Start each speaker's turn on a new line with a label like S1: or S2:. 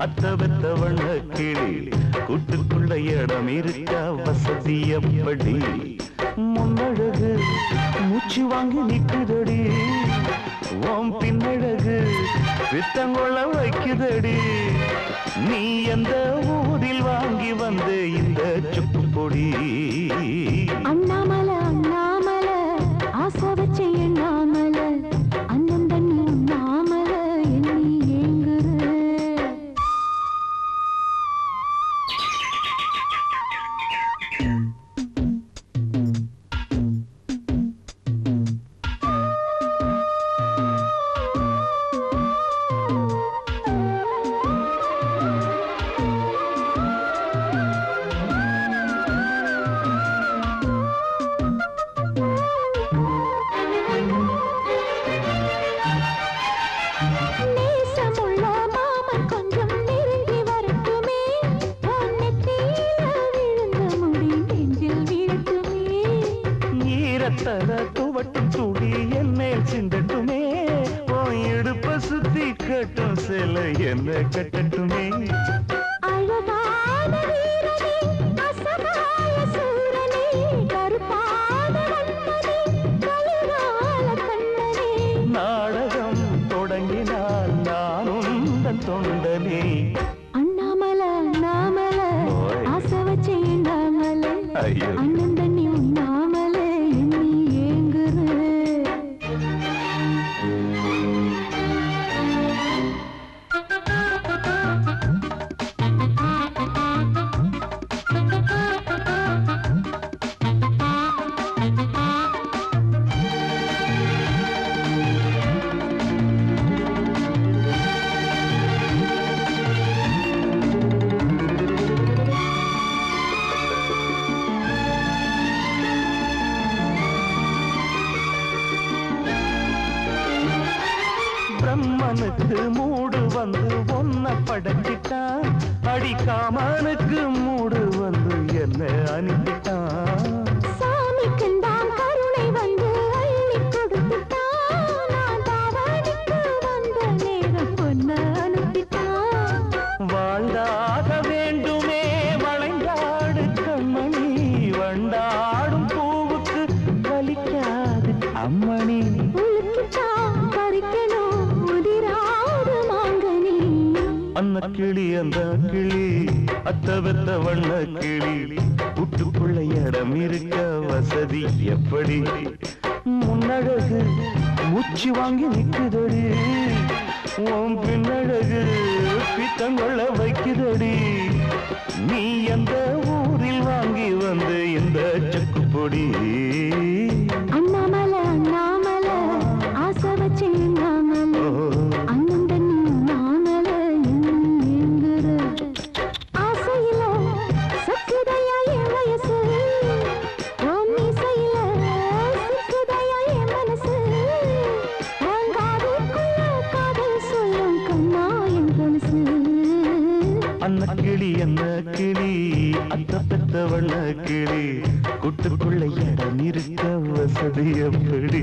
S1: அத்த பெத்த வண்ண கிளி கூட்டுக்குள்ள இடம் இருக்க வசதி எப்படி முன்னழகு மூச்சு வாங்கி நிக்குதடி ஓம் பின்னழகு வித்தங்கொள்ள வைக்குதடி நீ எந்த ஊரில் வாங்கி வந்து இந்த சுக்கு பொடி
S2: அண்ணாமல அண்ணாமல ஆசை வச்ச எண்ணாமல அண்ணன் தண்ணி உண்ணாமல எண்ணி ஏங்குற
S1: துவட்டும் சூடி என் மேல் சிந்தட்டுமே போய் இடுப்ப சுத்தி கட்டும் சில என்ன கட்டட்டுமே நாடகம் தொடங்கினால் நானும் தன் தொண்டனே
S2: அண்ணாமல அண்ணாமல ஆசை வச்ச எண்ணாமல அண்ணன் தண்ணி உண்ணாமல
S1: பிரம்மனுக்கு மூடு வந்து ஒன்ன படைச்சிட்டான் அடிக்காமனுக்கு மூடு வந்து என்ன அனுப்பிட்டான்
S2: சாமிக்கு தான் கருணை வந்து அள்ளி கொடுத்துட்டான் நான் தாவணிக்கு வந்த நேரம் பொண்ண அனுப்பிட்டான்
S1: வாழ்ந்தாக வேண்டுமே வளைந்தாடு கண்மணி வண்டாடும் பூவுக்கு வலிக்காது அம்மணி அன்ன கிளி அந்த கிளி அத்த வெத்த வண்ண கிளி கூட்டுக்குள்ள இடம் இருக்க வசதி எப்படி முன்னழகு மூச்சு வாங்கி நிக்குதடி உன் பின்னழகு பித்தங்கொள்ள வைக்குதடி நீ எந்த ஊரில் வாங்கி வந்து இந்த சக்கு பொடி
S2: அண்ணாமல அண்ணாமல ஆசை வச்சு அண்ணாமல அண்ணன்
S1: அன்ன கிளி என்ன கிளி அத்த பெத்த வண்ண கிளி கூட்டுக்குள்ள இடம் இருக்க வசதி எப்படி